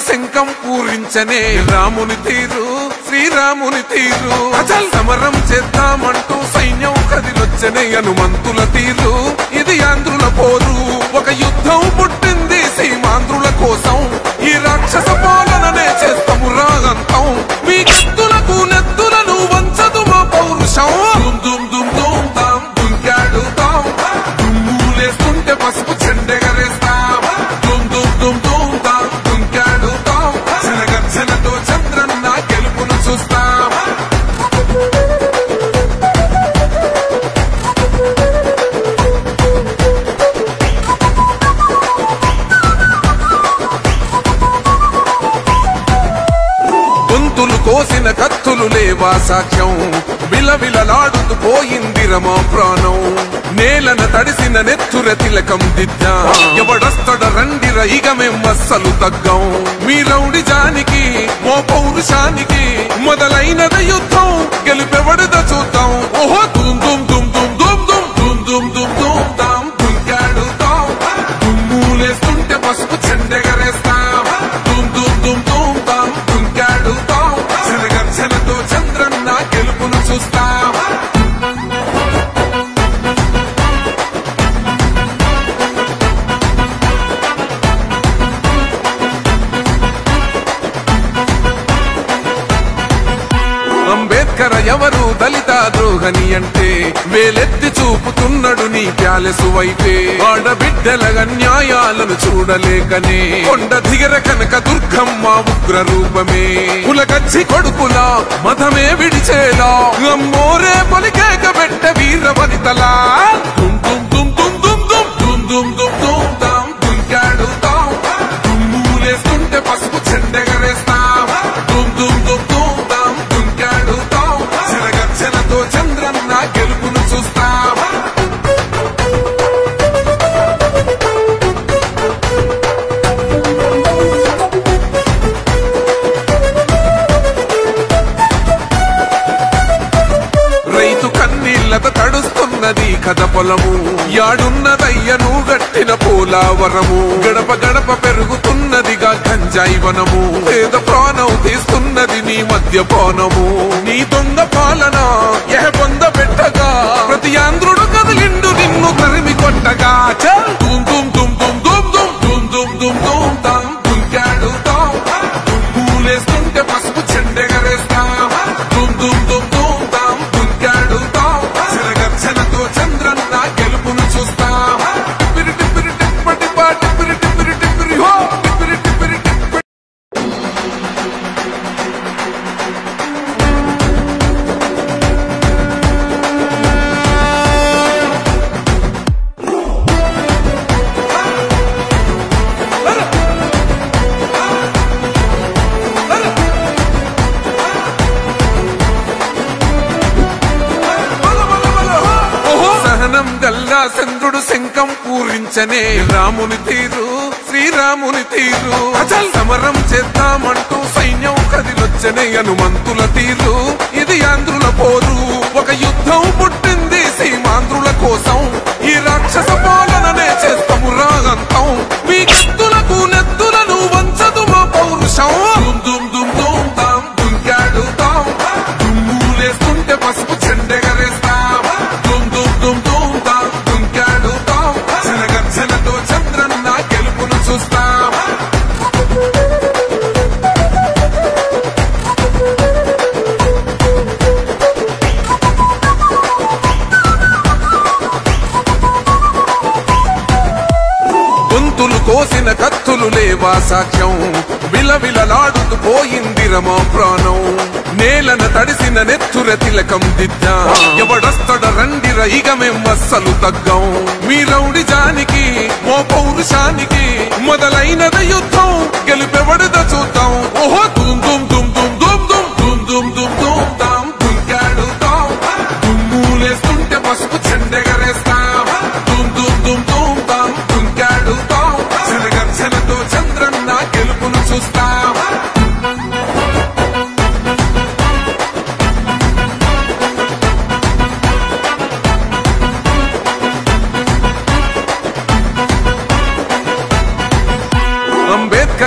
శంఖం పూరించనే రాముని తీరు శ్రీరాముని తీరు అచల్ సమరం చేద్దామంటూ సైన్యం కదిలొచ్చనే హనుమంతుల తీరు ఇది ఆంధ్రుల పోరు ఒక యుద్ధం పుట్టింది సీమాంధ్రుల కోసం ఈ రాక్షస పాలననే చేస్తాము రాగంతం మీ కత్తులకు నెత్తులను వంచదు మా పౌరుషం దుమ్ దుమ్ దుమ్ తాం దుంకాడుతాం దుమ్ములేస్తుంటే పసుపు చెండెగరేస్తాం దుమ్ దుమ్ దుమ్ దుమ్ తాం దుంకాడుతాం జనగర్జనతో చంద్రన్న గెలుపును చూస్తాం కోసిన కత్తులు లేవా సాక్ష్యం విలవిలలాడుతూ పోయింది రమా ప్రాణం నేలన తడిసిన నెత్తుర తిలకం దిద్దా ఎవడొస్తడ రండిర ఇక మేం అస్సలు తగ్గం మీ రౌడి జానికి మో పౌరుషానికి మొదలైనద యుద్ధం గెలుపెవడద చూద్దాం ఓహో దుమ్ దుమ్ దుమ్ దుమ్ దుమ్ దుమ్ దుమ్ దుమ్ దుమ్ దుమ్ తాం దుంకాడుతాం దుమ్ములేస్తుంటే పసుపు చెండెగరేస్తాం దుమ్ దుమ్ దుమ్ దుమ్ తాం దుంకాడుతాం జనగర్జనతో చంద్రన్న గెలుపును చూస్తాం అంబేద్కర్ ఎవరు దళిత ద్రోహని అంటే వేలెత్తి చూపుతున్నాడు నీ ప్యాలెసు వైపే ఆడబిడ్డల న్యాయాలను చూడలేకనే కొండ దిగర కనక దుర్గమ్మ ఉగ్ర రూపమే కులగచ్చి కొడుకులా మతమే విడిచేలా అమ్మోరే పలికేక పెట్ట వీర వనితలా దుమ్ దుమ్ దుమ్ దుమ్ దుమ్ దుమ్ దుమ్ దుమ్ దుమ్ తాం దుంకాడుతాం దుమ్ములేస్తుంటే పసుపు చెండెగరేస్తాం దుమ్ దుమ్ దుమ్ దుమ్ తాం దుంకాడుతాం జనగర్జనతో చంద్రన్న గెలుపును చూస్తాం రైతు కన్నీళ్లత తడుస్తున్నది కథ పొలము యాడున్నదయ్యను గట్టిన పోలావరము గడప గడప పెరుగుతున్నదిగా గంజాయి వనము పేద ప్రాణం తీస్తున్నది నీ మద్యపానము నీ దొంగ పాలన పొంద పెట్టగా ప్రతి ఆంధ్రుడు కదిలిండు నిన్ను తరిమి కొట్టగా దుమ్ దుమ్ దుమ్ దుమ్ దుమ్ దుమ్ దుమ్ దుమ్ దుమ్ దుమ్ తాం దుంకాడుతాం దుమ్ములేస్తుంటే పసుపు చెండెగరేస్తాం దుమ్ దుమ్ దుమ్ దుమ్ తాం దుంకాడుతాం జనగర్జనతో చంద్రన్న గెలుపును చూస్తాం టిప్పిరి టిప్పిరి టిప్పటి పా టిప్పిరి టిప్పిరి టిప్పిరి హో టిప్పిరి టిప్పిరి టిప్పి సహనం గల్లా చంద్రుడు శంఖం పూరించనే రాముని తీరు శ్రీరాముని తీరు అచల్ సమరం చేద్దామంటూ సైన్యం కదిలొచ్చనే హనుమంతుల తీరు ఇది ఆంధ్రుల పోరు ఒక యుద్ధం పుట్టింది సీమాంధ్రుల కోసం ఈ రాక్షస పాలననే చేస్తాము రాగంతం మీ కత్తులకు నెత్తులను వంచదు మా పౌరుషం దుమ్ దుమ్ దుమ్ దుమ్ తాం దుంకాడుతాం దుమ్ములేస్తుంటే పసుపు చెండెగరేస్తాం దుమ్ దుమ్ దుమ్ దుమ్ తాం దుంకాడుతాం జనగర్జనతో చంద్రన్న గెలుపును చూస్తాం గొంతులు కోసిన కత్తులు లేవా సాక్ష్యం విలవిలలాడుతూ పోయింది రమా ప్రాణం నేలన తడిసిన నెత్తుర తిలకం దిద్దా ఎవడొస్తడ రండిర ఇక మేం అస్సలు తగ్గం మీ రౌడి జానికి మో పౌరుషానికి మొదలైనద యుద్ధం గెలుపెవడద చూద్దాం ఓహో దుమ్ దుమ్ దుమ్ దుమ్ దుమ్ దుమ్ దుమ్ దుమ్ దుమ్ తాం దుంకాడుతాం దుమ్ములేస్తుంటే పసుపు చెండెగరేస్తాం దుమ్ దుమ్ దుమ్ దుమ్ తాం దుంకాడుతాం జనగర్జనతో చంద్రన్న గెలుపును చూస్తాం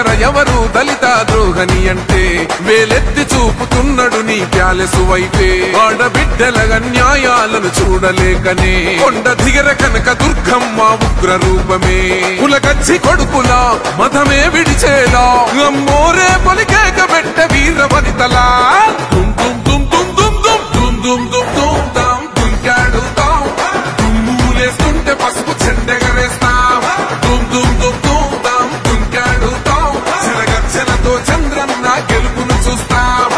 అంబేద్కర్ ఎవరు దళిత ద్రోహని అంటే వేలెత్తి చూపుతున్నాడు నీ ప్యాలెసు వైపే ఆడబిడ్డల న్యాయాలను చూడలేకనే కొండ దిగర కనక దుర్గమ్మ ఉగ్ర రూపమే కులకచ్చి కొడుకులా మతమే విడిచేలా అమ్మోరే పలికేక పెట్ట వీర వనితలా దుమ్ దుమ్ దుమ్ దుమ్ దుమ్ దుమ్ దుమ్ దుమ్ దుమ్ దుమ్ దుమ్ దుంకాడుతాం దుమ్ములేస్తుంటే పసుపు చెండెగరేస్తాం దుమ్ దుమ్ దుమ్ దుమ్ దుమ్ దుంకాడుతాం చెరగచ్చలతో చంద్రన్న గెలుపును చూస్తాం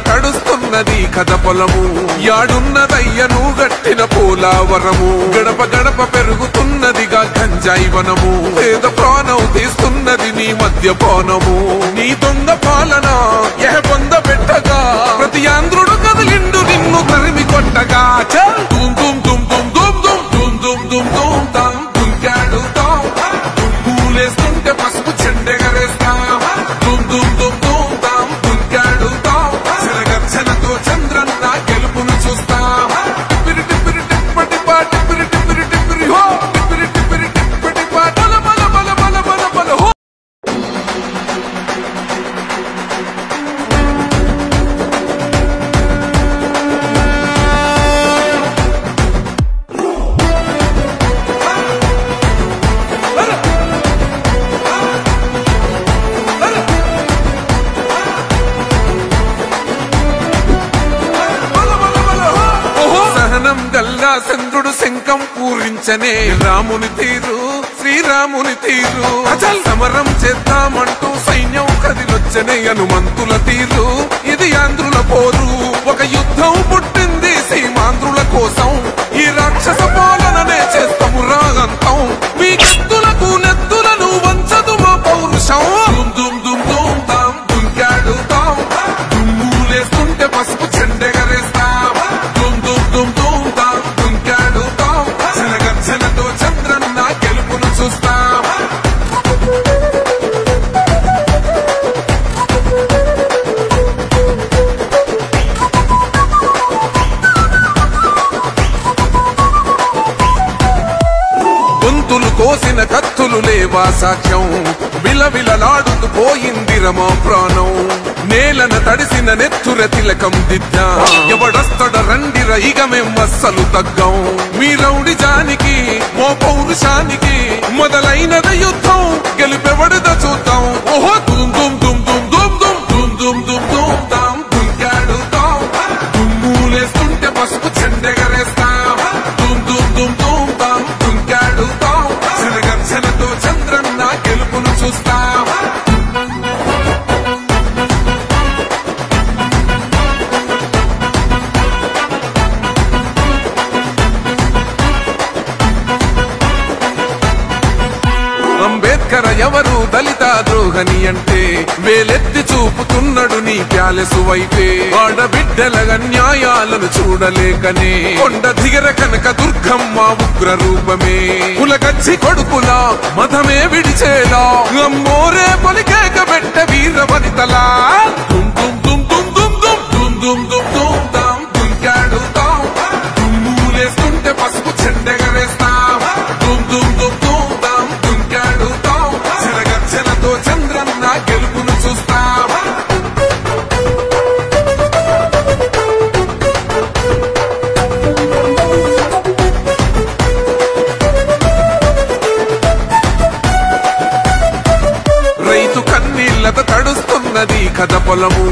తడుస్తున్నది కథ పొలము యాడున్నదయ్యను గట్టిన పోలావరము గడప గడప పెరుగుతున్నదిగా గంజాయి వనము పేద ప్రాణం తీస్తున్నది నీ మద్యపానము నీ దొంగ పాలన పొంద పెట్టగా ప్రతి ఆంధ్రుడు కదిలిండు నిన్ను తరిమి కొట్టగా దుమ్ దుమ్ దుమ్ దుమ్ దుమ్ దుమ్ దుమ్ దుమ్ దుమ్ దుమ్ దుంకాడుతాం దుమ్ములేస్తుంటే పసుపు చెండెగరేస్తాం దుమ్ దుమ్ దుమ్ దుమ్ దుమ్ దుంకాడుతాం చెరగచ్చలతో చంద్రన్న గెలుపును చూస్తాం టిప్పిరి టిప్పిరి టిప్పటి పా టిప్పిరి టిప్పిరి టిప్పిరి హో టిప్పిరి టిప్పిరి టిప్పటి పా బల బల బల బల బల బల హో గల్లా చంద్రుడు శంఖం పూరించనే రాముని తీరు శ్రీరాముని తీరు అచల్ సమరం చేద్దామంటూ సైన్యం కదిలొచ్చనే హనుమంతుల తీరు ఇది ఆంధ్రుల పోరు ఒక యుద్ధం పుట్టింది సీమాంధ్రుల కోసం ఈ రాక్షస పాలననే చేస్తాము రాగంతం మీ కత్తులకు నెత్తులను వంచదు మా పౌరుషం దుమ్ దుమ్ దుమ్ దుమ్ దుంకాడుతాం దుమ్ములేస్తుంటే పసుపు చెండెగరేస్తాం దుమ్ దుమ్ దుమ్ దుమ్ దుంకాడుతాం చెరగచ్చలతో చంద్రన్న గెలుపును చూస్తాం గొంతులు కోసిన కత్తులు లేవా సాక్ష్యం విలవిలలాడుతూ పోయింది రమా ప్రాణం నేలన తడిసిన నెత్తుర తిలకం దిద్దా ఎవడస్తడ రండిర ఇక మేం అస్సలు తగ్గం మీ రౌడి జానికి మో పౌరుషానికి మొదలైనద యుద్ధం గెలుపెవడద చూద్దాం ఓహో దుమ్ దుమ్ దుమ్ దుమ్ దుమ్ దుమ్ దుమ్ దుమ్ దుమ్ దుమ్ దుంకాడుతాం దుమ్ములేస్తుంటే పసుపు చెండెగరేస్తాం దుమ్ దుమ్ దుమ్ దుమ్ దుమ్ దుంకాడుతాం చెరగచ్చలతో చంద్రన్న గెలుపును చూస్తాం అంబేద్కర్ ఎవరు దళిత ద్రోహని అంటే వేలెత్తి చూపుతున్నాడు నీ ప్యాలెసు వైపే ఆడబిడ్డల న్యాయాలను చూడలేకనే కొండ దిగర కనక దుర్గమ్మ ఉగ్ర రూపమే కులకచ్చి కొడుకులా మతమే విడిచేలా అమ్మోరే పలికేక పెట్ట వీర వనితలా దుమ్ దుమ్ దుమ్ దుమ్ దుమ్ దుమ్ దుమ్ దుమ్ దుమ్ దుమ్ దుంకాడుతాం దుమ్ములేస్తుంటే పసుపు చెండెగరేస్తాం దుమ్ దుమ్ దుమ్ దుమ్ దుమ్ దుంకాడుతాం చెరగచ్చలతో చంద్రన్న గెలుపును చూస్తాం రైతు కన్నీళ్లతో తడుస్తున్నది కథ పొలము